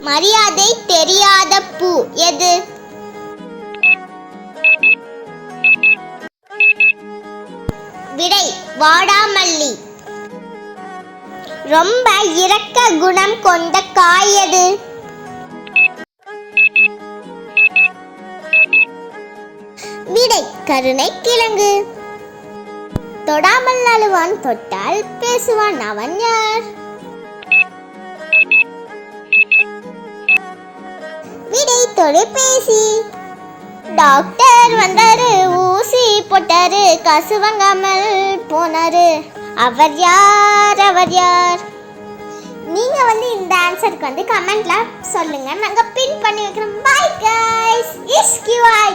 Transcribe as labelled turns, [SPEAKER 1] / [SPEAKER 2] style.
[SPEAKER 1] மரியாதை தெரியாத பூ எது? விடை வாடாமல்லி. ரொம்ப இரக்க குணம் கொண்ட காய் எது? விடை கருணைக்கிழங்கு. தொடாமல் அழுவான், தொட்டால் பேசுவான், அவன் யார்? விடை தொலைபேசி. டாக்டர் வந்தாரு, ஊசி போட்டாரு, காசு வாங்காமல் போனாரு, அவர் யார்? அவர் யார்? நீங்க இந்த ஆன்சருக்கு கமெண்ட்ல சொல்லுங்க, நாங்க பின் பண்ணி வைக்கிறோம். Bye guys, is Q I